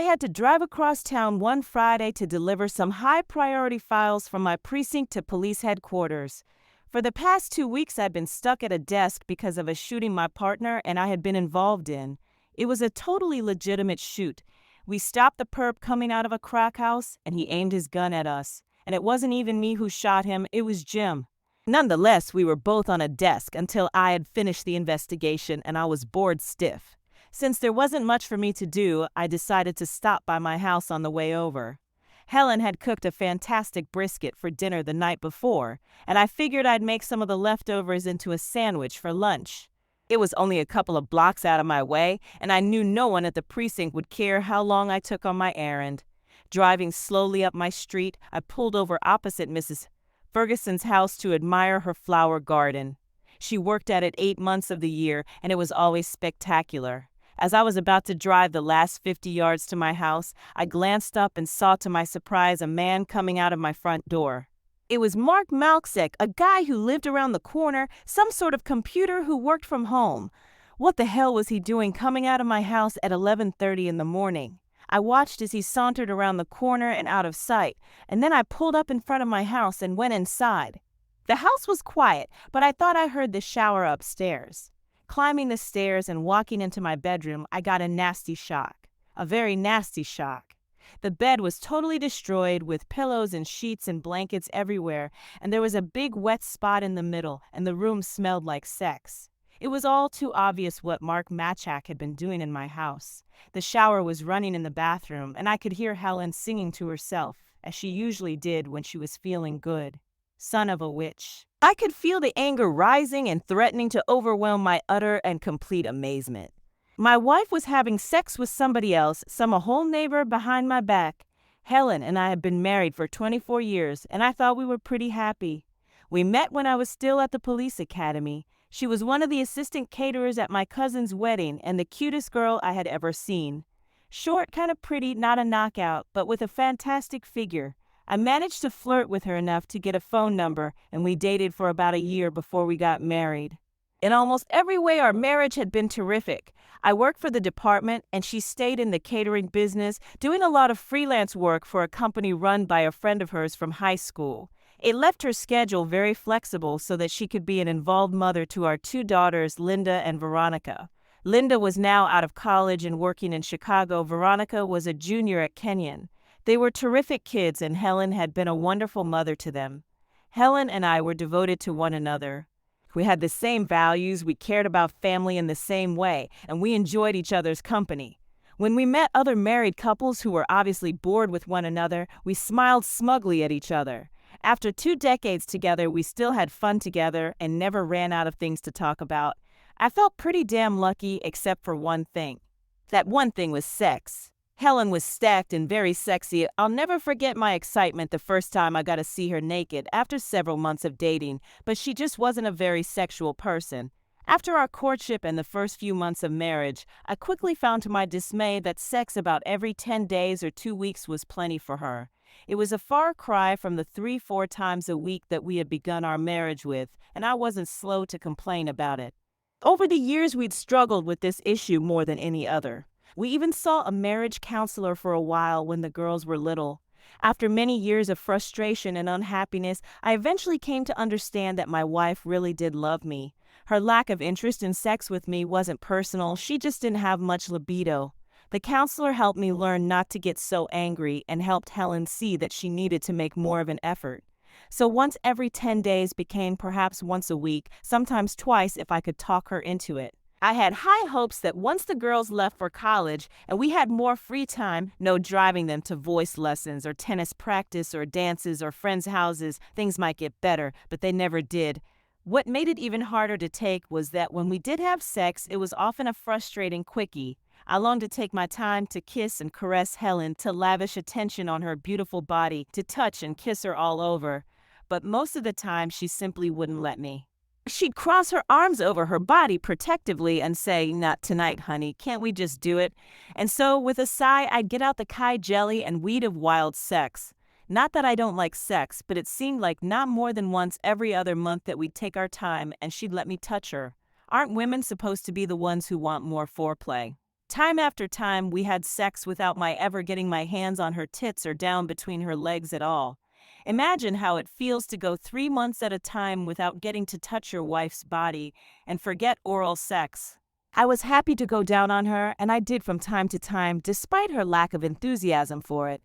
I had to drive across town one Friday to deliver some high-priority files from my precinct to police headquarters. For the past 2 weeks, I'd been stuck at a desk because of a shooting my partner and I had been involved in. It was a totally legitimate shoot. We stopped the perp coming out of a crack house, and he aimed his gun at us. And it wasn't even me who shot him, it was Jim. Nonetheless, we were both on a desk until I had finished the investigation and I was bored stiff. Since there wasn't much for me to do, I decided to stop by my house on the way over. Helen had cooked a fantastic brisket for dinner the night before, and I figured I'd make some of the leftovers into a sandwich for lunch. It was only a couple of blocks out of my way, and I knew no one at the precinct would care how long I took on my errand. Driving slowly up my street, I pulled over opposite Mrs. Ferguson's house to admire her flower garden. She worked at it 8 months of the year, and it was always spectacular. As I was about to drive the last 50 yards to my house, I glanced up and saw to my surprise a man coming out of my front door. It was Mark Malksek, a guy who lived around the corner, some sort of computer who worked from home. What the hell was he doing coming out of my house at 11:30 in the morning? I watched as he sauntered around the corner and out of sight, and then I pulled up in front of my house and went inside. The house was quiet, but I thought I heard the shower upstairs. Climbing the stairs and walking into my bedroom, I got a nasty shock. A very nasty shock. The bed was totally destroyed with pillows and sheets and blankets everywhere, and there was a big wet spot in the middle, and the room smelled like sex. It was all too obvious what Mark Matchak had been doing in my house. The shower was running in the bathroom, and I could hear Helen singing to herself, as she usually did when she was feeling good. Son of a witch. I could feel the anger rising and threatening to overwhelm my utter and complete amazement. My wife was having sex with somebody else, some a whole neighbor behind my back. Helen and I had been married for 24 years, and I thought we were pretty happy. We met when I was still at the police academy. She was one of the assistant caterers at my cousin's wedding and the cutest girl I had ever seen. Short, kind of pretty, not a knockout, but with a fantastic figure. I managed to flirt with her enough to get a phone number, and we dated for about a year before we got married. In almost every way, our marriage had been terrific. I worked for the department, and she stayed in the catering business, doing a lot of freelance work for a company run by a friend of hers from high school. It left her schedule very flexible so that she could be an involved mother to our 2 daughters, Linda and Veronica. Linda was now out of college and working in Chicago. Veronica was a junior at Kenyon. They were terrific kids, and Helen had been a wonderful mother to them. Helen and I were devoted to one another. We had the same values, we cared about family in the same way, and we enjoyed each other's company. When we met other married couples who were obviously bored with one another, we smiled smugly at each other. After 2 decades together, we still had fun together and never ran out of things to talk about. I felt pretty damn lucky, except for one thing. That one thing was sex. Helen was stacked and very sexy. I'll never forget my excitement the first time I got to see her naked after several months of dating, but she just wasn't a very sexual person. After our courtship and the first few months of marriage, I quickly found to my dismay that sex about every 10 days or 2 weeks was plenty for her. It was a far cry from the 3-4 times a week that we had begun our marriage with, and I wasn't slow to complain about it. Over the years, we'd struggled with this issue more than any other. We even saw a marriage counselor for a while when the girls were little. After many years of frustration and unhappiness, I eventually came to understand that my wife really did love me. Her lack of interest in sex with me wasn't personal, she just didn't have much libido. The counselor helped me learn not to get so angry and helped Helen see that she needed to make more of an effort. So once every 10 days became perhaps once a week, sometimes twice if I could talk her into it. I had high hopes that once the girls left for college and we had more free time, no driving them to voice lessons or tennis practice or dances or friends' houses, things might get better, but they never did. What made it even harder to take was that when we did have sex, it was often a frustrating quickie. I longed to take my time to kiss and caress Helen, to lavish attention on her beautiful body, to touch and kiss her all over. But most of the time, she simply wouldn't let me. She'd cross her arms over her body protectively and say, "Not tonight, honey, can't we just do it?" And so, with a sigh, I'd get out the Kai jelly and weed of wild sex. Not that I don't like sex, but it seemed like not more than once every other month that we'd take our time and she'd let me touch her. Aren't women supposed to be the ones who want more foreplay? Time after time, we had sex without my ever getting my hands on her tits or down between her legs at all. Imagine how it feels to go 3 months at a time without getting to touch your wife's body and forget oral sex. I was happy to go down on her, and I did from time to time, despite her lack of enthusiasm for it.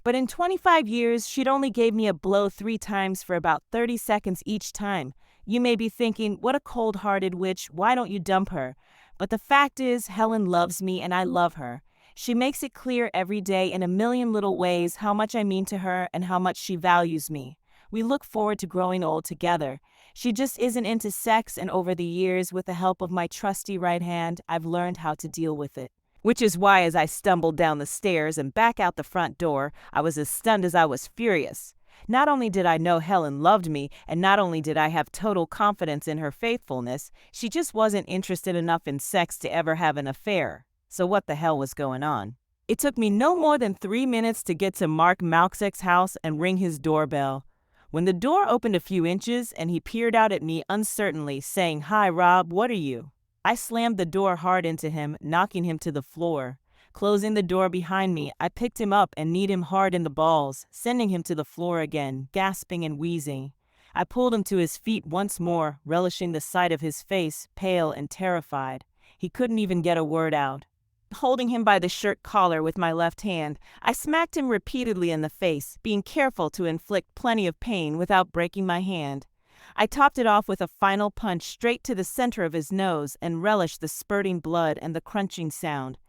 But in 25 years, she'd only gave me a blow 3 times for about 30 seconds each time. You may be thinking, what a cold-hearted witch, why don't you dump her? But the fact is, Helen loves me and I love her. She makes it clear every day in a million little ways how much I mean to her and how much she values me. We look forward to growing old together. She just isn't into sex, and over the years, with the help of my trusty right hand, I've learned how to deal with it. Which is why, as I stumbled down the stairs and back out the front door, I was as stunned as I was furious. Not only did I know Helen loved me, and not only did I have total confidence in her faithfulness, she just wasn't interested enough in sex to ever have an affair. So what the hell was going on? It took me no more than 3 minutes to get to Mark Malczek's house and ring his doorbell. When the door opened a few inches and he peered out at me uncertainly, saying, "Hi, Rob, what are you?" I slammed the door hard into him, knocking him to the floor. Closing the door behind me, I picked him up and kneed him hard in the balls, sending him to the floor again, gasping and wheezing. I pulled him to his feet once more, relishing the sight of his face, pale and terrified. He couldn't even get a word out. Holding him by the shirt collar with my left hand, I smacked him repeatedly in the face, being careful to inflict plenty of pain without breaking my hand. I topped it off with a final punch straight to the center of his nose and relished the spurting blood and the crunching sound.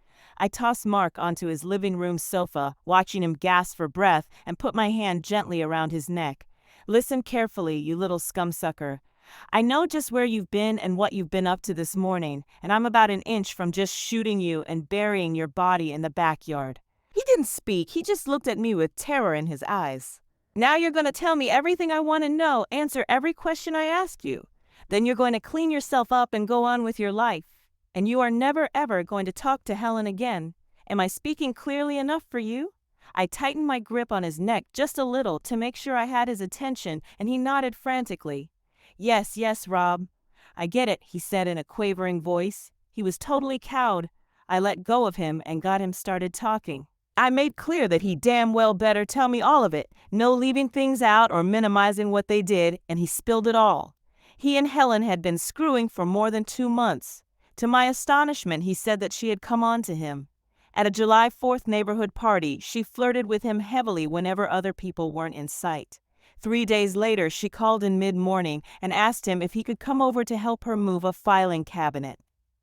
I tossed Mark onto his living room sofa, watching him gasp for breath, and put my hand gently around his neck. "Listen carefully, you little scumsucker. I know just where you've been and what you've been up to this morning, and I'm about an inch from just shooting you and burying your body in the backyard." He didn't speak, he just looked at me with terror in his eyes. "Now you're going to tell me everything I want to know, answer every question I ask you. Then you're going to clean yourself up and go on with your life. And you are never ever going to talk to Helen again. Am I speaking clearly enough for you?" I tightened my grip on his neck just a little to make sure I had his attention, and he nodded frantically. "Yes, yes, Rob. I get it," he said in a quavering voice. He was totally cowed. I let go of him and got him started talking. I made clear that he damn well better tell me all of it, no leaving things out or minimizing what they did, and he spilled it all. He and Helen had been screwing for more than 2 months. To my astonishment, he said that she had come on to him. At a July 4th neighborhood party, she flirted with him heavily whenever other people weren't in sight. 3 days later, she called in mid-morning and asked him if he could come over to help her move a filing cabinet.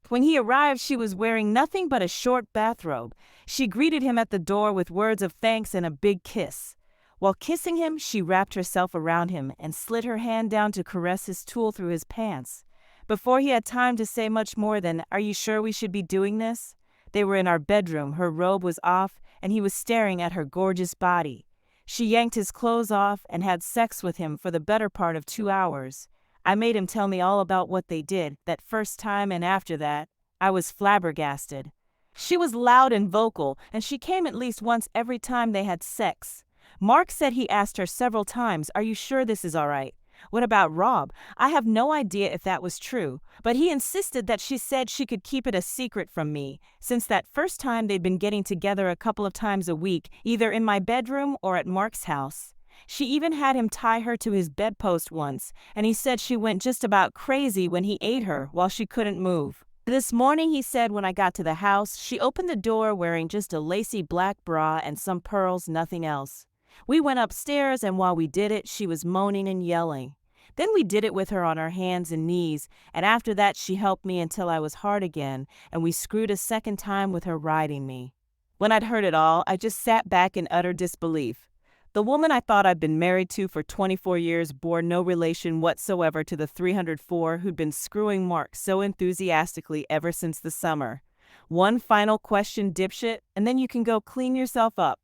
When he arrived, she was wearing nothing but a short bathrobe. She greeted him at the door with words of thanks and a big kiss. While kissing him, she wrapped herself around him and slid her hand down to caress his tool through his pants. Before he had time to say much more than, "Are you sure we should be doing this?" They were in our bedroom, her robe was off, and he was staring at her gorgeous body. She yanked his clothes off and had sex with him for the better part of 2 hours. I made him tell me all about what they did, that first time and after that. I was flabbergasted. She was loud and vocal, and she came at least once every time they had sex. Mark said he asked her several times, "Are you sure this is all right? What about Rob?" I have no idea if that was true, but he insisted that she said she could keep it a secret from me, since that first time they'd been getting together a couple of times a week, either in my bedroom or at Mark's house. She even had him tie her to his bedpost once, and he said she went just about crazy when he ate her while she couldn't move. This morning, he said, when I got to the house, she opened the door wearing just a lacy black bra and some pearls, nothing else. We went upstairs, and while we did it, she was moaning and yelling. Then we did it with her on our hands and knees, and after that she helped me until I was hard again, and we screwed a second time with her riding me. When I'd heard it all, I just sat back in utter disbelief. The woman I thought I'd been married to for 24 years bore no relation whatsoever to the 304 who'd been screwing Mark so enthusiastically ever since the summer. One final question, dipshit, and then you can go clean yourself up.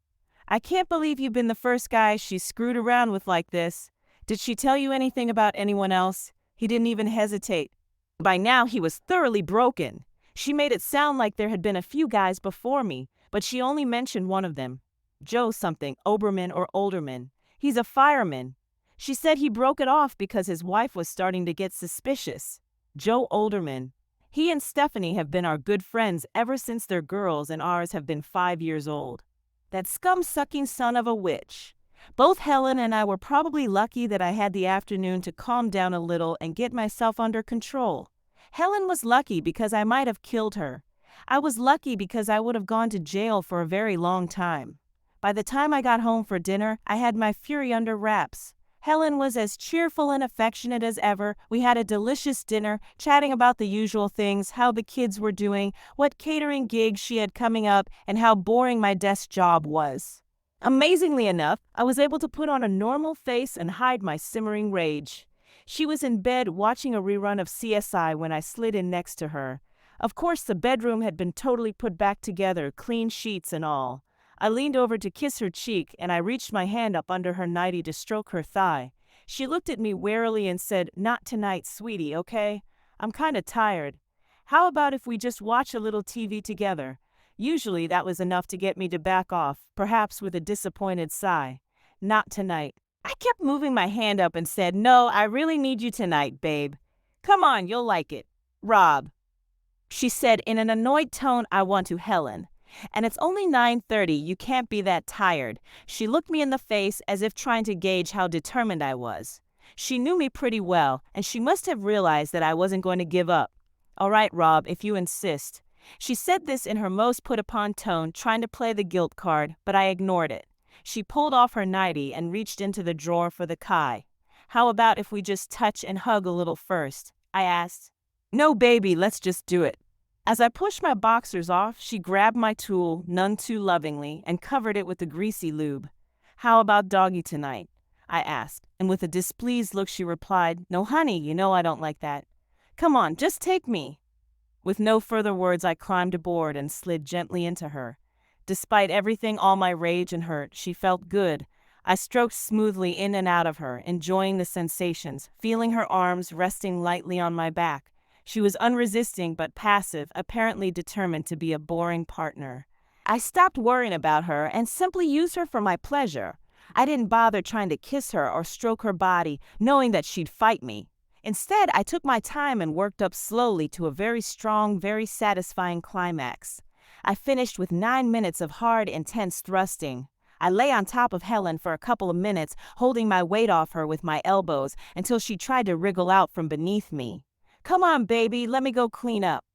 I can't believe you've been the first guy she's screwed around with like this. Did she tell you anything about anyone else? He didn't even hesitate. By now he was thoroughly broken. She made it sound like there had been a few guys before me, but she only mentioned one of them. Joe something, Oberman or Olderman. He's a fireman. She said he broke it off because his wife was starting to get suspicious. Joe Olderman. He and Stephanie have been our good friends ever since their girls and ours have been 5 years old. That scum-sucking son of a witch. Both Helen and I were probably lucky that I had the afternoon to calm down a little and get myself under control. Helen was lucky because I might have killed her. I was lucky because I would have gone to jail for a very long time. By the time I got home for dinner, I had my fury under wraps. Helen was as cheerful and affectionate as ever. We had a delicious dinner, chatting about the usual things, how the kids were doing, what catering gigs she had coming up, and how boring my desk job was. Amazingly enough, I was able to put on a normal face and hide my simmering rage. She was in bed watching a rerun of CSI when I slid in next to her. Of course, the bedroom had been totally put back together, clean sheets and all. I leaned over to kiss her cheek, and I reached my hand up under her nightie to stroke her thigh. She looked at me warily and said, "Not tonight, sweetie, okay? I'm kinda tired. How about if we just watch a little TV together?" Usually that was enough to get me to back off, perhaps with a disappointed sigh. Not tonight. I kept moving my hand up and said, "No, I really need you tonight, babe. Come on, you'll like it. Rob." She said in an annoyed tone, "I want to, Helen. And it's only 9:30, you can't be that tired." She looked me in the face as if trying to gauge how determined I was. She knew me pretty well, and she must have realized that I wasn't going to give up. "All right, Rob, if you insist." She said this in her most put-upon tone, trying to play the guilt card, but I ignored it. She pulled off her nightie and reached into the drawer for the Kai. "How about if we just touch and hug a little first?" I asked. "No, baby, let's just do it." As I pushed my boxers off, she grabbed my tool, none too lovingly, and covered it with the greasy lube. "How about doggy tonight?" I asked, and with a displeased look she replied, "No, honey, you know I don't like that. Come on, just take me." With no further words, I climbed aboard and slid gently into her. Despite everything, all my rage and hurt, she felt good. I stroked smoothly in and out of her, enjoying the sensations, feeling her arms resting lightly on my back. She was unresisting but passive, apparently determined to be a boring partner. I stopped worrying about her and simply used her for my pleasure. I didn't bother trying to kiss her or stroke her body, knowing that she'd fight me. Instead, I took my time and worked up slowly to a very strong, very satisfying climax. I finished with 9 minutes of hard, intense thrusting. I lay on top of Helen for a couple of minutes, holding my weight off her with my elbows until she tried to wriggle out from beneath me. "Come on, baby, let me go clean up."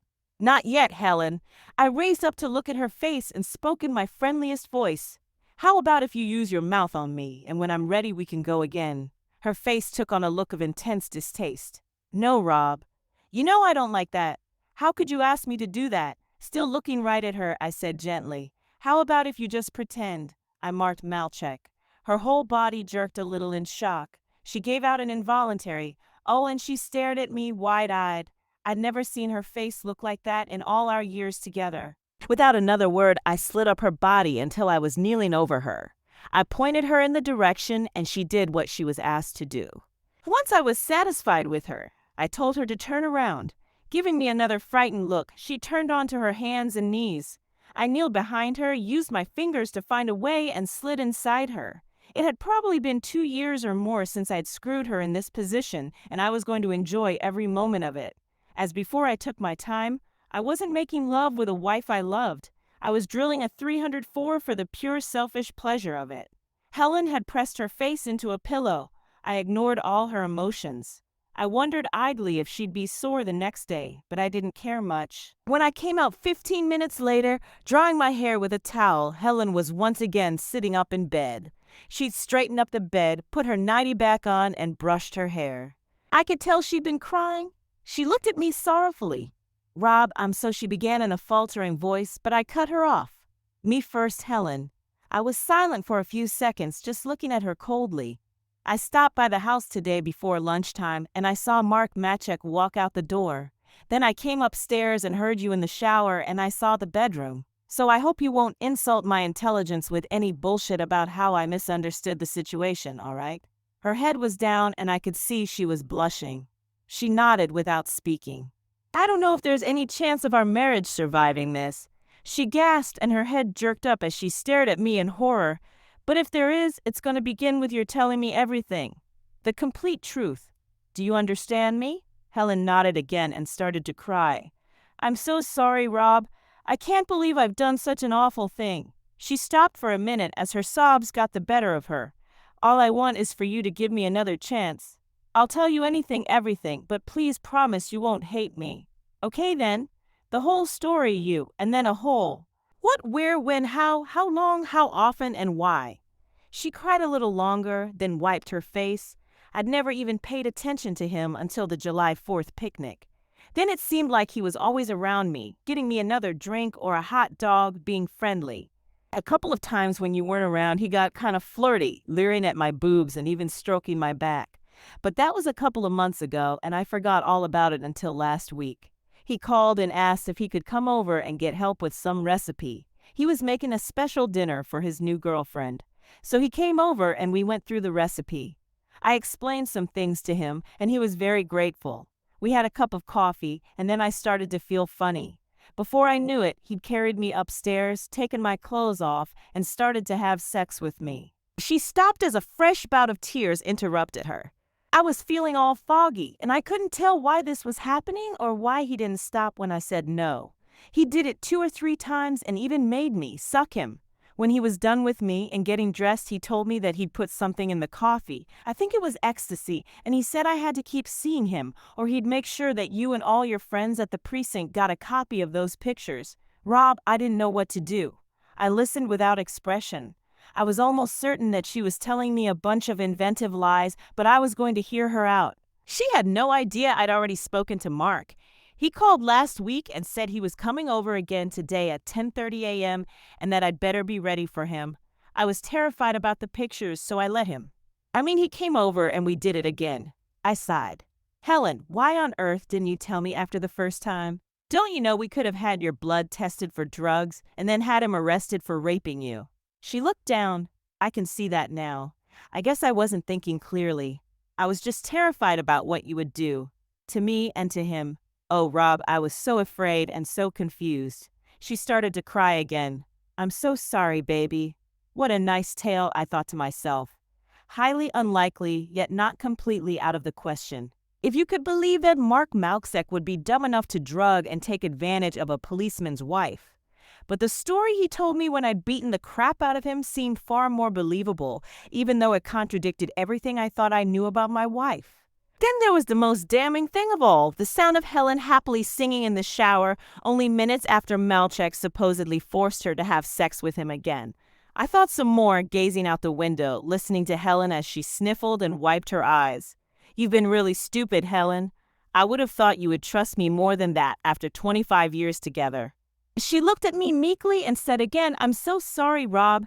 "Not yet, Helen." I raised up to look at her face and spoke in my friendliest voice. "How about if you use your mouth on me, and when I'm ready we can go again?" Her face took on a look of intense distaste. "No, Rob. You know I don't like that. How could you ask me to do that?" Still looking right at her, I said gently, "How about if you just pretend?" I marked Malchek. Her whole body jerked a little in shock. She gave out an involuntary, "Oh," and she stared at me wide-eyed. I'd never seen her face look like that in all our years together. Without another word, I slid up her body until I was kneeling over her. I pointed her in the direction, and she did what she was asked to do. Once I was satisfied with her, I told her to turn around. Giving me another frightened look, she turned onto her hands and knees. I kneeled behind her, used my fingers to find a way, and slid inside her. It had probably been 2 years or more since I'd screwed her in this position, and I was going to enjoy every moment of it. As before I took my time, I wasn't making love with a wife I loved. I was drilling a 304 for the pure selfish pleasure of it. Helen had pressed her face into a pillow. I ignored all her emotions. I wondered idly if she'd be sore the next day, but I didn't care much. When I came out 15 minutes later, drying my hair with a towel, Helen was once again sitting up in bed. She'd straightened up the bed, put her nightie back on, and brushed her hair. I could tell she'd been crying. She looked at me sorrowfully. "Rob, she began in a faltering voice, but I cut her off. "Me first, Helen." I was silent for a few seconds, just looking at her coldly. "I stopped by the house today before lunchtime, and I saw Mark Machek walk out the door. Then I came upstairs and heard you in the shower, and I saw the bedroom. So I hope you won't insult my intelligence with any bullshit about how I misunderstood the situation, all right?" Her head was down, and I could see she was blushing. She nodded without speaking. "I don't know if there's any chance of our marriage surviving this." She gasped, and her head jerked up as she stared at me in horror. "But if there is, it's going to begin with your telling me everything. The complete truth. Do you understand me?" Helen nodded again and started to cry. I'm so sorry, Rob. I can't believe I've done such an awful thing. She stopped for a minute as her sobs got the better of her. All I want is for you to give me another chance. I'll tell you anything, everything, but please promise you won't hate me. Okay then? The whole story, you, and then a whole. What, where, when, how long, how often, and why? She cried a little longer, then wiped her face. I'd never even paid attention to him until the July 4th picnic. Then it seemed like he was always around me, getting me another drink or a hot dog, being friendly. A couple of times when you weren't around, he got kind of flirty, leering at my boobs and even stroking my back. But that was a couple of months ago, and I forgot all about it until last week. He called and asked if he could come over and get help with some recipe. He was making a special dinner for his new girlfriend. So he came over and we went through the recipe. I explained some things to him, and he was very grateful. We had a cup of coffee, and then I started to feel funny. Before I knew it, he'd carried me upstairs, taken my clothes off, and started to have sex with me. She stopped as a fresh bout of tears interrupted her. I was feeling all foggy, and I couldn't tell why this was happening or why he didn't stop when I said no. He did it 2 or 3 times and even made me suck him. When he was done with me and getting dressed, he told me that he'd put something in the coffee. I think it was ecstasy, and he said I had to keep seeing him, or he'd make sure that you and all your friends at the precinct got a copy of those pictures. Rob, I didn't know what to do. I listened without expression. I was almost certain that she was telling me a bunch of inventive lies, but I was going to hear her out. She had no idea I'd already spoken to Mark. He called last week and said he was coming over again today at 10:30 a.m. and that I'd better be ready for him. I was terrified about the pictures, so I let him. He came over and we did it again. I sighed. Helen, why on earth didn't you tell me after the first time? Don't you know we could have had your blood tested for drugs and then had him arrested for raping you? She looked down. I can see that now. I guess I wasn't thinking clearly. I was just terrified about what you would do. To me and to him. Oh, Rob, I was so afraid and so confused. She started to cry again. I'm so sorry, baby. What a nice tale, I thought to myself. Highly unlikely, yet not completely out of the question. If you could believe that Mark Malczek would be dumb enough to drug and take advantage of a policeman's wife. But the story he told me when I'd beaten the crap out of him seemed far more believable, even though it contradicted everything I thought I knew about my wife. Then there was the most damning thing of all, the sound of Helen happily singing in the shower, only minutes after Malczek supposedly forced her to have sex with him again. I thought some more, gazing out the window, listening to Helen as she sniffled and wiped her eyes. You've been really stupid, Helen. I would have thought you would trust me more than that after 25 years together. She looked at me meekly and said again, I'm so sorry, Rob.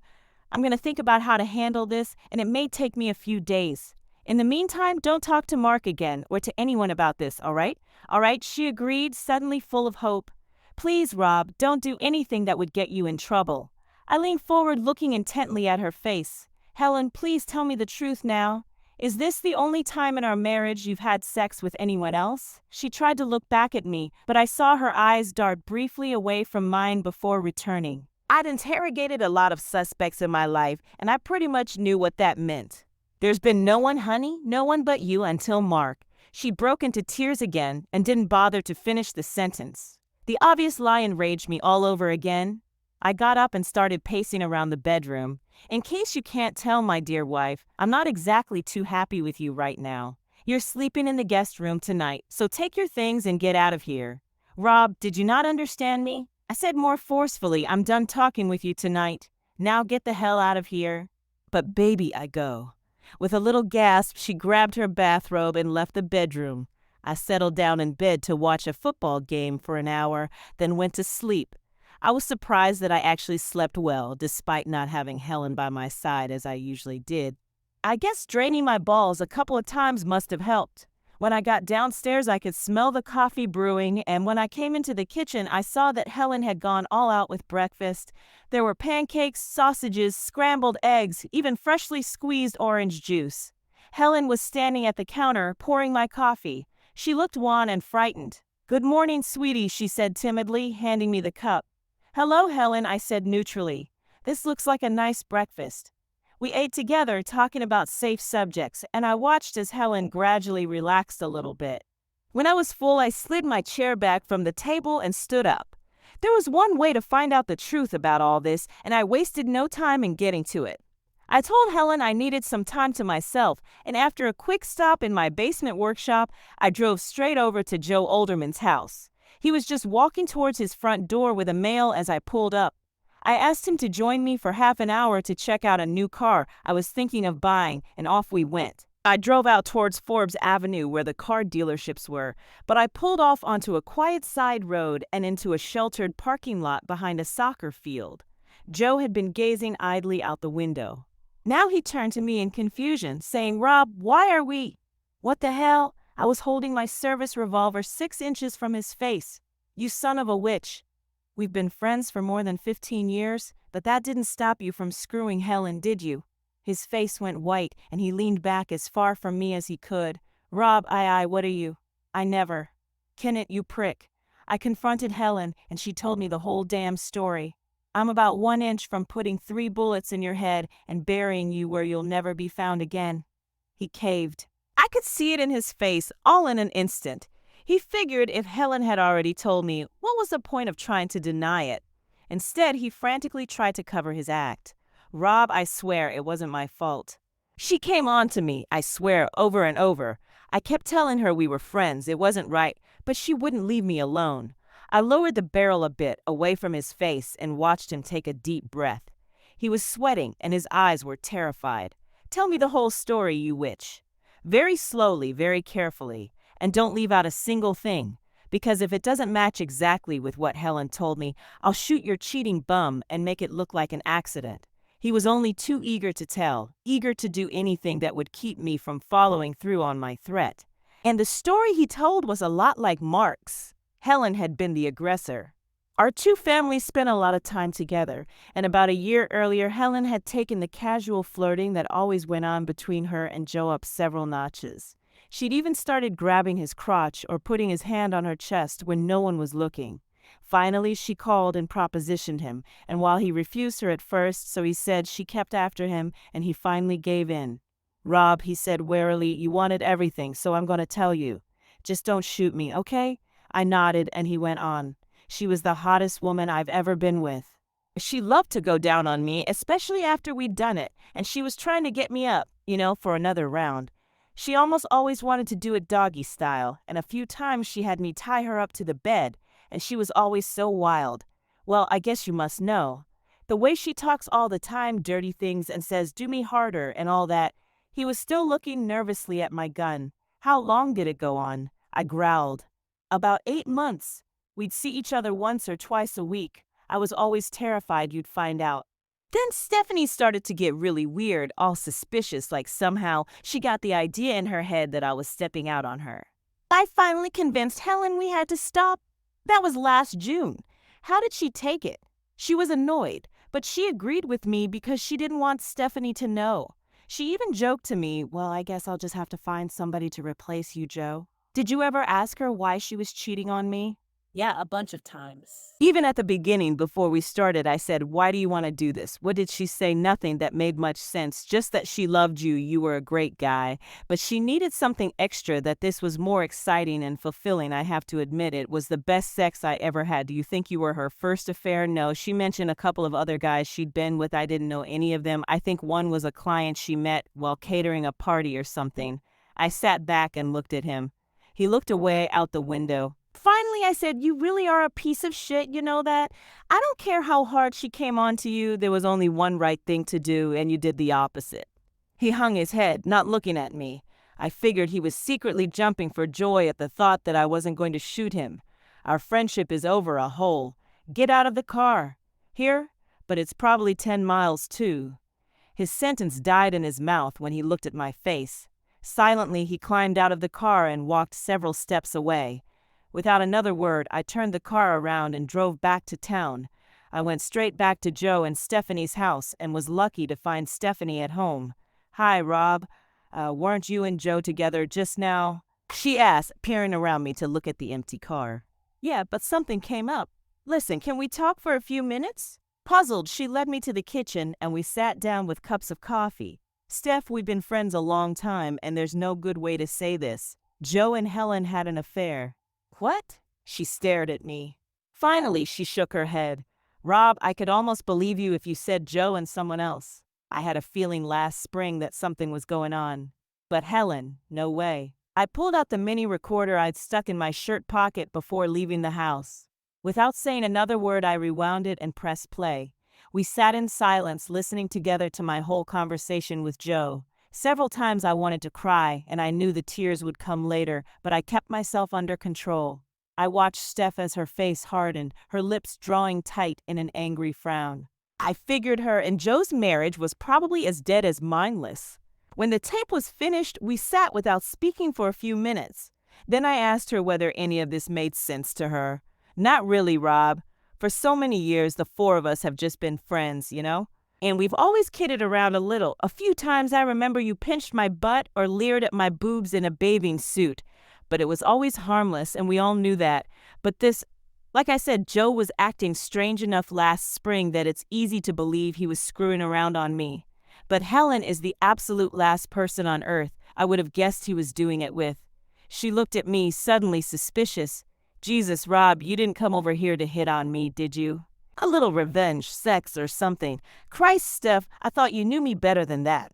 I'm going to think about how to handle this, and it may take me a few days. In the meantime, don't talk to Mark again or to anyone about this, all right? All right, she agreed, suddenly full of hope. Please, Rob, don't do anything that would get you in trouble. I leaned forward, looking intently at her face. Helen, please tell me the truth now. Is this the only time in our marriage you've had sex with anyone else? She tried to look back at me, but I saw her eyes dart briefly away from mine before returning. I'd interrogated a lot of suspects in my life, and I pretty much knew what that meant. There's been no one, honey, no one but you until Mark. She broke into tears again and didn't bother to finish the sentence. The obvious lie enraged me all over again. I got up and started pacing around the bedroom. In case you can't tell, my dear wife, I'm not exactly too happy with you right now. You're sleeping in the guest room tonight, so take your things and get out of here. Rob, did you not understand me? I said more forcefully, I'm done talking with you tonight. Now get the hell out of here. But baby, I go. With a little gasp, she grabbed her bathrobe and left the bedroom. I settled down in bed to watch a football game for an hour, then went to sleep. I was surprised that I actually slept well, despite not having Helen by my side as I usually did. I guess draining my balls a couple of times must have helped. When I got downstairs, I could smell the coffee brewing, and when I came into the kitchen, I saw that Helen had gone all out with breakfast. There were pancakes, sausages, scrambled eggs, even freshly squeezed orange juice. Helen was standing at the counter, pouring my coffee. She looked wan and frightened. Good morning, sweetie, she said timidly, handing me the cup. Hello, Helen, I said neutrally. This looks like a nice breakfast. We ate together, talking about safe subjects, and I watched as Helen gradually relaxed a little bit. When I was full, I slid my chair back from the table and stood up. There was one way to find out the truth about all this, and I wasted no time in getting to it. I told Helen I needed some time to myself, and after a quick stop in my basement workshop, I drove straight over to Joe Olderman's house. He was just walking towards his front door with a mail as I pulled up. I asked him to join me for half an hour to check out a new car I was thinking of buying, and off we went. I drove out towards Forbes Avenue where the car dealerships were, but I pulled off onto a quiet side road and into a sheltered parking lot behind a soccer field. Joe had been gazing idly out the window. Now he turned to me in confusion, saying, "Rob, why are we—" "What the hell?" I was holding my service revolver 6 inches from his face. "You son of a witch. We've been friends for more than 15 years, but that didn't stop you from screwing Helen, did you?" His face went white, and he leaned back as far from me as he could. "Rob, what are you?" "I never." "Kenneth, you prick." I confronted Helen, and she told me the whole damn story. "I'm about 1 inch from putting 3 bullets in your head and burying you where you'll never be found again." He caved. I could see it in his face, all in an instant. He figured if Helen had already told me, what was the point of trying to deny it? Instead, he frantically tried to cover his act. "Rob, I swear it wasn't my fault. She came on to me, I swear, over and over. I kept telling her we were friends, it wasn't right, but she wouldn't leave me alone." I lowered the barrel a bit away from his face and watched him take a deep breath. He was sweating and his eyes were terrified. "Tell me the whole story, you witch." Very slowly, very carefully, and don't leave out a single thing, because if it doesn't match exactly with what Helen told me, I'll shoot your cheating bum and make it look like an accident. He was only too eager to tell, eager to do anything that would keep me from following through on my threat. And the story he told was a lot like Mark's. Helen had been the aggressor. Our two families spent a lot of time together, and about a year earlier, Helen had taken the casual flirting that always went on between her and Joe up several notches. She'd even started grabbing his crotch or putting his hand on her chest when no one was looking. Finally, she called and propositioned him, and while he refused her at first, so he said, she kept after him, and he finally gave in. "Rob," he said warily, "you wanted everything, so I'm going to tell you. Just don't shoot me, okay?" I nodded, and he went on. "She was the hottest woman I've ever been with. She loved to go down on me, especially after we'd done it, and she was trying to get me up, for another round. She almost always wanted to do it doggy style, and a few times she had me tie her up to the bed, and she was always so wild. Well, I guess you must know. The way she talks all the time, dirty things, and says, 'Do me harder,' and all that." He was still looking nervously at my gun. "How long did it go on?" I growled. "About 8 months. We'd see each other once or twice a week. I was always terrified you'd find out." Then Stephanie started to get really weird, all suspicious, like somehow she got the idea in her head that I was stepping out on her. "I finally convinced Helen we had to stop. That was last June. How did she take it?" "She was annoyed, but she agreed with me because she didn't want Stephanie to know. She even joked to me, 'Well, I guess I'll just have to find somebody to replace you, Joe.' Did you ever ask her why she was cheating on me?" Yeah, a bunch of times. Even at the beginning, before we started, I said, "Why do you want to do this?" What did she say? Nothing that made much sense, just that she loved you, you were a great guy. But she needed something extra, that this was more exciting and fulfilling. I have to admit, it was the best sex I ever had. "Do you think you were her first affair?" "No, she mentioned a couple of other guys she'd been with. I didn't know any of them. I think one was a client she met while catering a party or something." I sat back and looked at him. He looked away out the window. Finally, I said, "You really are a piece of shit, you know that? I don't care how hard she came on to you. There was only one right thing to do, and you did the opposite." He hung his head, not looking at me. I figured he was secretly jumping for joy at the thought that I wasn't going to shoot him. "Our friendship is over a hole. Get out of the car." "Here? But it's probably 10 miles, too." His sentence died in his mouth when he looked at my face. Silently, he climbed out of the car and walked several steps away. Without another word, I turned the car around and drove back to town. I went straight back to Joe and Stephanie's house and was lucky to find Stephanie at home. "Hi, Rob. Weren't you and Joe together just now?" she asked, peering around me to look at the empty car. "Yeah, but something came up. Listen, can we talk for a few minutes?" Puzzled, she led me to the kitchen and we sat down with cups of coffee. "Steph, we've been friends a long time, and there's no good way to say this. Joe and Helen had an affair. What? She stared at me. Finally, she shook her head. Rob, I could almost believe you if you said Joe and someone else. I had a feeling last spring that something was going on. But Helen, no way. I pulled out the mini recorder I'd stuck in my shirt pocket before leaving the house. Without saying another word, I rewound it and pressed play. We sat in silence, listening together to my whole conversation with Joe. Several times I wanted to cry, and I knew the tears would come later, but I kept myself under control. I watched Steph as her face hardened, her lips drawing tight in an angry frown. I figured her and Joe's marriage was probably as dead as mindless. When the tape was finished, we sat without speaking for a few minutes. Then I asked her whether any of this made sense to her. Not really, Rob. For so many years, the four of us have just been friends, you know? And we've always kidded around a little. A few times I remember you pinched my butt or leered at my boobs in a bathing suit. But it was always harmless, and we all knew that. But this, like I said, Joe was acting strange enough last spring that it's easy to believe he was screwing around on me. But Helen is the absolute last person on earth I would have guessed he was doing it with. She looked at me, suddenly suspicious. Jesus, Rob, you didn't come over here to hit on me, did you? A little revenge, sex, or something. Christ, Steph, I thought you knew me better than that.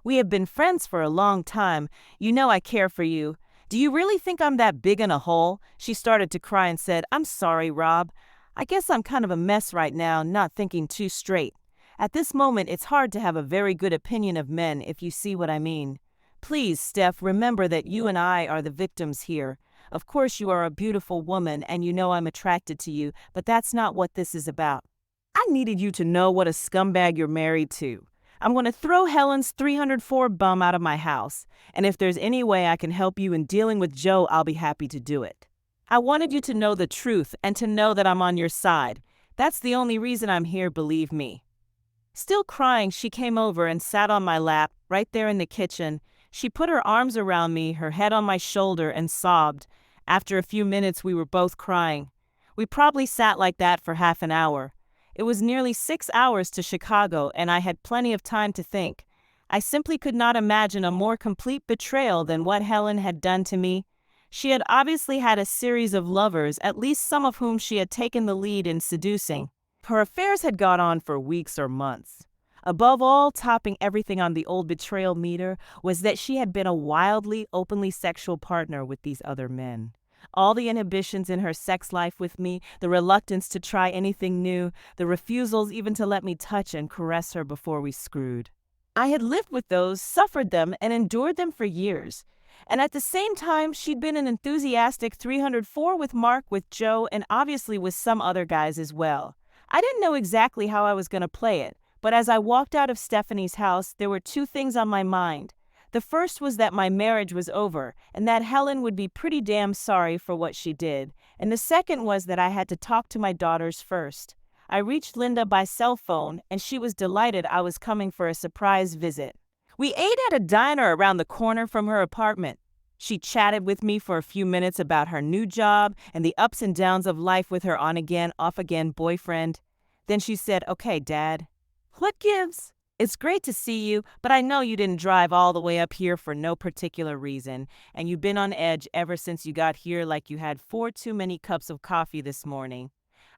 We have been friends for a long time. You know I care for you. Do you really think I'm that big in a hole? She started to cry and said, I'm sorry, Rob. I guess I'm kind of a mess right now, not thinking too straight. At this moment, it's hard to have a very good opinion of men, if you see what I mean. Please, Steph, remember that you and I are the victims here. Of course you are a beautiful woman and you know I'm attracted to you, but that's not what this is about. I needed you to know what a scumbag you're married to. I'm going to throw Helen's 304 bum out of my house, and if there's any way I can help you in dealing with Joe, I'll be happy to do it. I wanted you to know the truth and to know that I'm on your side. That's the only reason I'm here, believe me. Still crying, she came over and sat on my lap, right there in the kitchen. She put her arms around me, her head on my shoulder, and sobbed. After a few minutes, we were both crying. We probably sat like that for half an hour. It was nearly 6 hours to Chicago, and I had plenty of time to think. I simply could not imagine a more complete betrayal than what Helen had done to me. She had obviously had a series of lovers, at least some of whom she had taken the lead in seducing. Her affairs had gone on for weeks or months. Above all, topping everything on the old betrayal meter, was that she had been a wildly, openly sexual partner with these other men. All the inhibitions in her sex life with me, the reluctance to try anything new, the refusals even to let me touch and caress her before we screwed. I had lived with those, suffered them, and endured them for years. And at the same time, she'd been an enthusiastic 304 with Mark, with Joe, and obviously with some other guys as well. I didn't know exactly how I was going to play it, but as I walked out of Stephanie's house, there were two things on my mind. The first was that my marriage was over, and that Helen would be pretty damn sorry for what she did. And the second was that I had to talk to my daughters first. I reached Linda by cell phone, and she was delighted I was coming for a surprise visit. We ate at a diner around the corner from her apartment. She chatted with me for a few minutes about her new job and the ups and downs of life with her on-again, off-again boyfriend. Then she said, "Okay, Dad." "What gives? It's great to see you, but I know you didn't drive all the way up here for no particular reason, and you've been on edge ever since you got here like you had 4 too many cups of coffee this morning."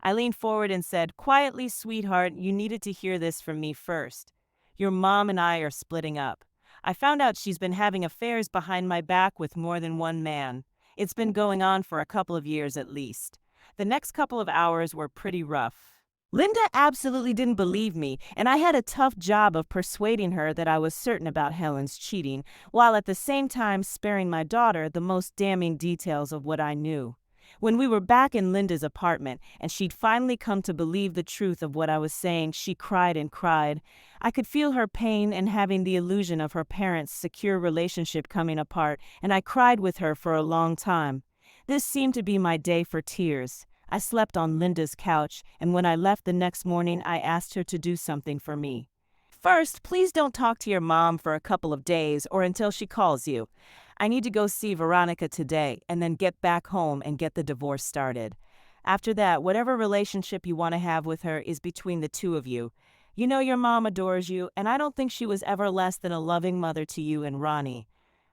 I leaned forward and said, "Quietly, sweetheart, you needed to hear this from me first. Your mom and I are splitting up. I found out she's been having affairs behind my back with more than one man. It's been going on for a couple of years at least. The next couple of hours were pretty rough." Linda absolutely didn't believe me, and I had a tough job of persuading her that I was certain about Helen's cheating, while at the same time sparing my daughter the most damning details of what I knew. When we were back in Linda's apartment, and she'd finally come to believe the truth of what I was saying, she cried and cried. I could feel her pain and having the illusion of her parents' secure relationship coming apart, and I cried with her for a long time. This seemed to be my day for tears. I slept on Linda's couch, and when I left the next morning, I asked her to do something for me. "First, please don't talk to your mom for a couple of days or until she calls you. I need to go see Veronica today and then get back home and get the divorce started. After that, whatever relationship you want to have with her is between the two of you. You know your mom adores you, and I don't think she was ever less than a loving mother to you and Ronnie.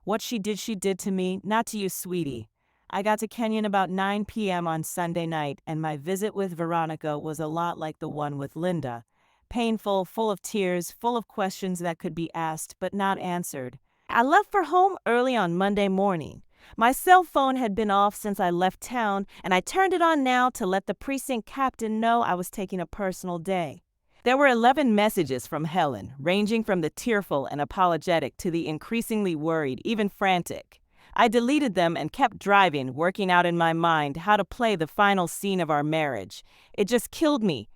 What she did to me, not to you, sweetie. I got to Kenyon about 9 p.m. on Sunday night, and my visit with Veronica was a lot like the one with Linda. Painful, full of tears, full of questions that could be asked but not answered. I left for home early on Monday morning. My cell phone had been off since I left town, and I turned it on now to let the precinct captain know I was taking a personal day. There were 11 messages from Helen, ranging from the tearful and apologetic to the increasingly worried, even frantic. I deleted them and kept driving, working out in my mind how to play the final scene of our marriage. It just killed me.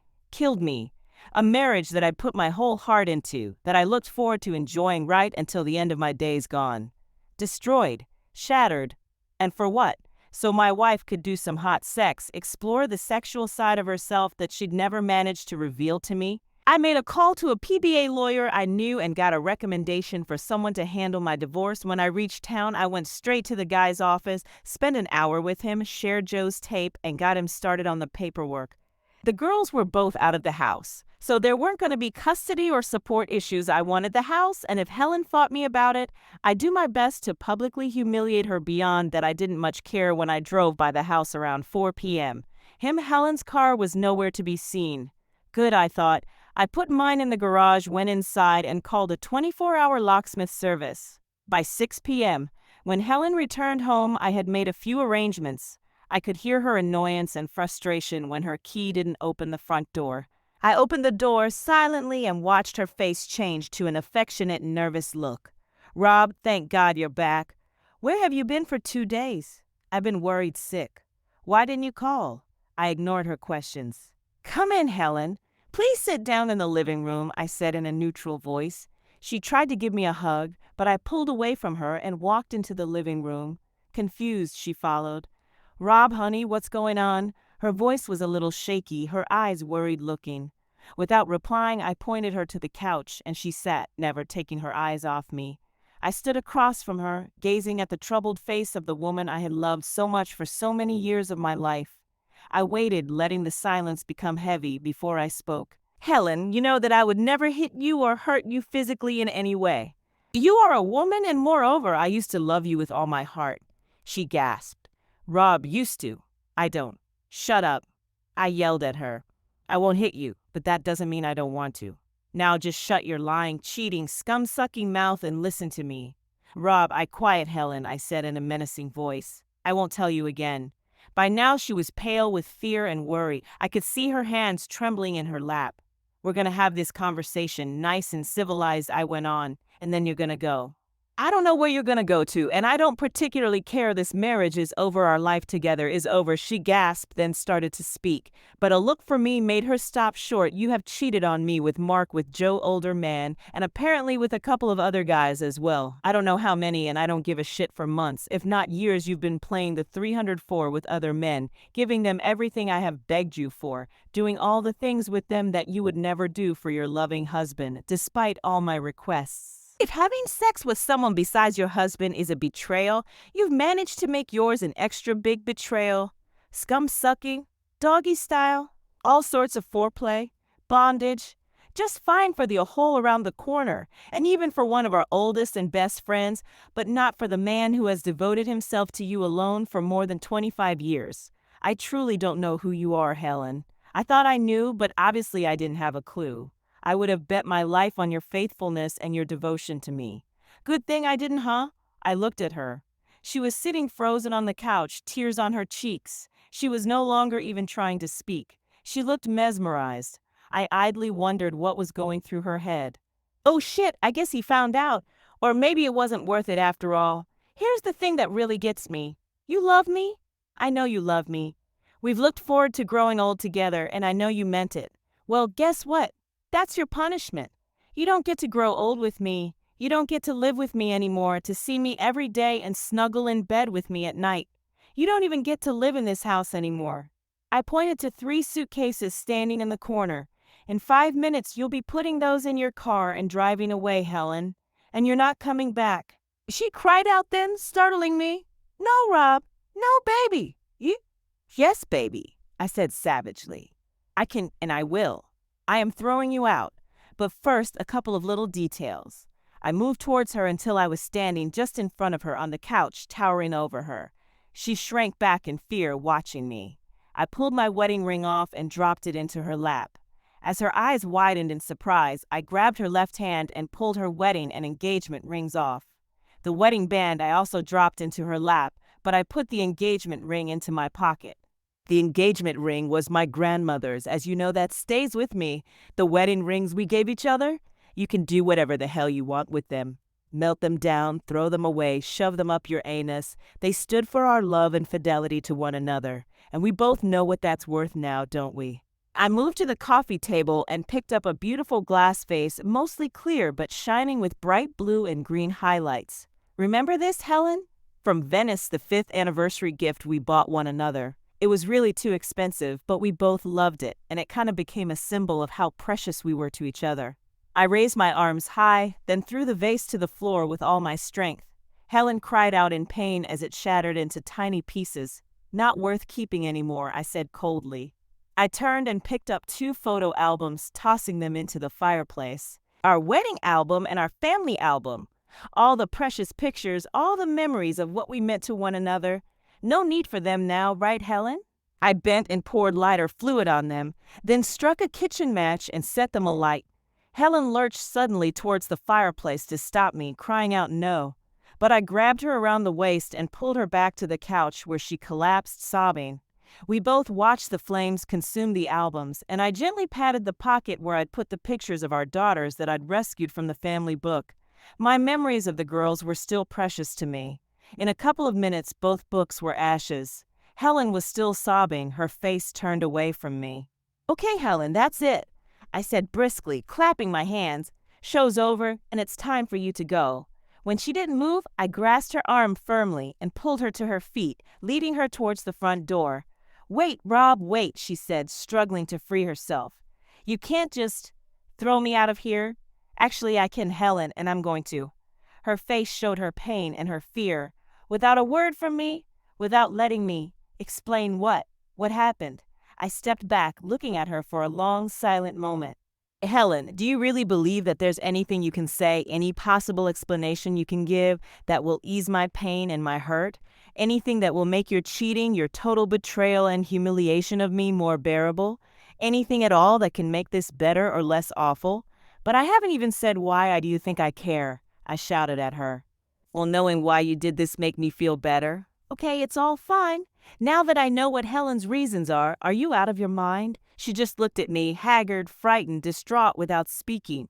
A marriage that I'd put my whole heart into, that I looked forward to enjoying right until the end of my days gone. Destroyed, shattered, and for what? So my wife could do some hot sex, explore the sexual side of herself that she'd never managed to reveal to me? I made a call to a PBA lawyer I knew and got a recommendation for someone to handle my divorce. When I reached town, I went straight to the guy's office, spent an hour with him, shared Joe's tape, and got him started on the paperwork. The girls were both out of the house, so there weren't going to be custody or support issues. I wanted the house, and if Helen fought me about it, I'd do my best to publicly humiliate her beyond that. I didn't much care when I drove by the house around 4 p.m. Helen's car was nowhere to be seen. Good, I thought. I put mine in the garage, went inside, and called a 24-hour locksmith service. By 6 p.m., when Helen returned home, I had made a few arrangements. I could hear her annoyance and frustration when her key didn't open the front door. I opened the door silently and watched her face change to an affectionate, nervous look. "Rob, thank God you're back. Where have you been for 2 days? I've been worried sick. Why didn't you call?" I ignored her questions. "Come in, Helen. Please sit down in the living room," I said in a neutral voice. She tried to give me a hug, but I pulled away from her and walked into the living room. Confused, she followed. "Rob, honey, what's going on?" Her voice was a little shaky, her eyes worried-looking. Without replying, I pointed her to the couch, and she sat, never taking her eyes off me. I stood across from her, gazing at the troubled face of the woman I had loved so much for so many years of my life. I waited, letting the silence become heavy before I spoke. "Helen, you know that I would never hit you or hurt you physically in any way. You are a woman, and moreover, I used to love you with all my heart." She gasped. "Rob used to. I don't." "Shut up," I yelled at her. "I won't hit you, but that doesn't mean I don't want to. Now just shut your lying, cheating, scum-sucking mouth and listen to me." "Rob, quiet, Helen," I said in a menacing voice. "I won't tell you again." By now she was pale with fear and worry. I could see her hands trembling in her lap. "We're going to have this conversation, nice and civilized," I went on, "and then you're going to go. I don't know where you're going to go to, and I don't particularly care. This marriage is over. Our life together is over." She gasped, then started to speak. But a look from me made her stop short. "You have cheated on me with Mark, with Joe, older man, and apparently with a couple of other guys as well. I don't know how many, and I don't give a shit. For months, if not years, you've been playing the 304 with other men, giving them everything I have begged you for, doing all the things with them that you would never do for your loving husband, despite all my requests. If having sex with someone besides your husband is a betrayal, you've managed to make yours an extra big betrayal. Scum-sucking, doggy style, all sorts of foreplay, bondage. Just fine for the hole around the corner, and even for one of our oldest and best friends, but not for the man who has devoted himself to you alone for more than 25 years. I truly don't know who you are, Helen. I thought I knew, but obviously I didn't have a clue. I would have bet my life on your faithfulness and your devotion to me. Good thing I didn't, huh?" I looked at her. She was sitting frozen on the couch, tears on her cheeks. She was no longer even trying to speak. She looked mesmerized. I idly wondered what was going through her head. "Oh shit, I guess he found out. Or maybe it wasn't worth it after all. Here's the thing that really gets me. You love me? I know you love me. We've looked forward to growing old together, and I know you meant it. Well, guess what? That's your punishment. You don't get to grow old with me. You don't get to live with me anymore, to see me every day and snuggle in bed with me at night. You don't even get to live in this house anymore." I pointed to 3 suitcases standing in the corner. "In 5 minutes, you'll be putting those in your car and driving away, Helen. And you're not coming back." She cried out then, startling me. "No, Rob. No, baby. You?" "Yes, baby," I said savagely. "I can and I will. I am throwing you out. But first, a couple of little details. I moved towards her until I was standing just in front of her on the couch, towering over her. She shrank back in fear, watching me. I pulled my wedding ring off and dropped it into her lap. As her eyes widened in surprise, I grabbed her left hand and pulled her wedding and engagement rings off. The wedding band I also dropped into her lap, but I put the engagement ring into my pocket. The engagement ring was my grandmother's, as you know, that stays with me. The wedding rings we gave each other? You can do whatever the hell you want with them. Melt them down, throw them away, shove them up your anus. They stood for our love and fidelity to one another, and we both know what that's worth now, don't we? I moved to the coffee table and picked up a beautiful glass vase, mostly clear but shining with bright blue and green highlights. Remember this, Helen? From Venice, the 5th anniversary gift we bought one another. It was really too expensive, but we both loved it, and it kind of became a symbol of how precious we were to each other. I raised my arms high, then threw the vase to the floor with all my strength. Helen cried out in pain as it shattered into tiny pieces. Not worth keeping anymore, I said coldly. I turned and picked up 2 photo albums, tossing them into the fireplace. Our wedding album and our family album. All the precious pictures, all the memories of what we meant to one another. No need for them now, right, Helen? I bent and poured lighter fluid on them, then struck a kitchen match and set them alight. Helen lurched suddenly towards the fireplace to stop me, crying out no. But I grabbed her around the waist and pulled her back to the couch where she collapsed, sobbing. We both watched the flames consume the albums, and I gently patted the pocket where I'd put the pictures of our daughters that I'd rescued from the family book. My memories of the girls were still precious to me. In a couple of minutes, both books were ashes. Helen was still sobbing, her face turned away from me. "Okay, Helen, that's it," I said briskly, clapping my hands. "Show's over, and it's time for you to go." When she didn't move, I grasped her arm firmly and pulled her to her feet, leading her towards the front door. "Wait, Rob, wait," she said, struggling to free herself. "You can't just throw me out of here." "Actually, I can, Helen, and I'm going to." Her face showed her pain and her fear. "Without a word from me? Without letting me explain what happened?" I stepped back, looking at her for a long, silent moment. "Helen, do you really believe that there's anything you can say, any possible explanation you can give that will ease my pain and my hurt? Anything that will make your cheating, your total betrayal and humiliation of me more bearable? Anything at all that can make this better or less awful? But I haven't even said why do you think I care," I shouted at her. "Will knowing why you did this make me feel better?" "Okay, it's all fine. Now that I know what Helen's reasons are you out of your mind?" She just looked at me, haggard, frightened, distraught, without speaking.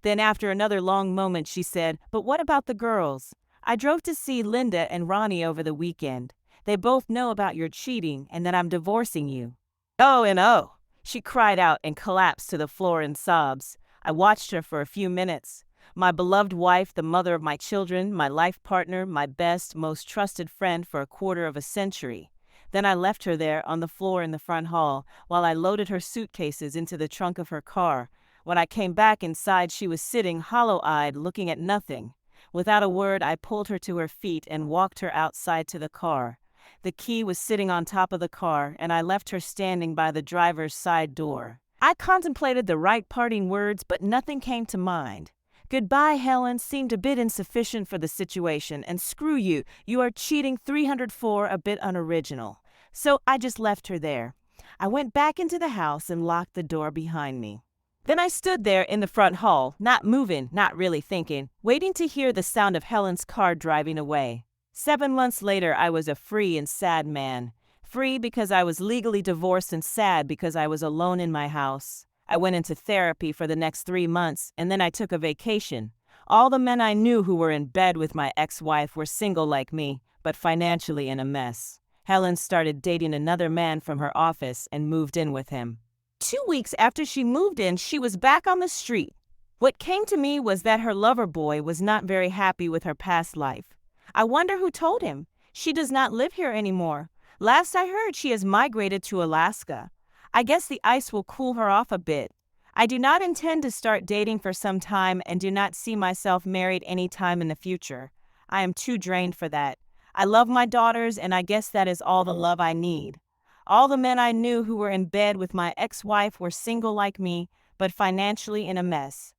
Then after another long moment she said, "But what about the girls? I drove to see Linda and Ronnie over the weekend. They both know about your cheating and that I'm divorcing you." "Oh and oh!" She cried out and collapsed to the floor in sobs. I watched her for a few minutes. My beloved wife, the mother of my children, my life partner, my best, most trusted friend for a quarter of a century. Then I left her there on the floor in the front hall while I loaded her suitcases into the trunk of her car. When I came back inside, she was sitting hollow-eyed, looking at nothing. Without a word, I pulled her to her feet and walked her outside to the car. The key was sitting on top of the car, and I left her standing by the driver's side door. I contemplated the right parting words, but nothing came to mind. "Goodbye, Helen," seemed a bit insufficient for the situation, and "screw you, you are cheating 304 a bit unoriginal." So I just left her there. I went back into the house and locked the door behind me. Then I stood there in the front hall, not moving, not really thinking, waiting to hear the sound of Helen's car driving away. 7 months later, I was a free and sad man. Free because I was legally divorced, and sad because I was alone in my house. I went into therapy for the next 3 months, and then I took a vacation. All the men I knew who were in bed with my ex-wife were single like me, but financially in a mess. Helen started dating another man from her office and moved in with him. 2 weeks after she moved in, she was back on the street. What came to me was that her lover boy was not very happy with her past life. I wonder who told him. She does not live here anymore. Last I heard, she has migrated to Alaska. I guess the ice will cool her off a bit. I do not intend to start dating for some time and do not see myself married any time in the future. I am too drained for that. I love my daughters, and I guess that is all the love I need. All the men I knew who were in bed with my ex-wife were single like me, but financially in a mess.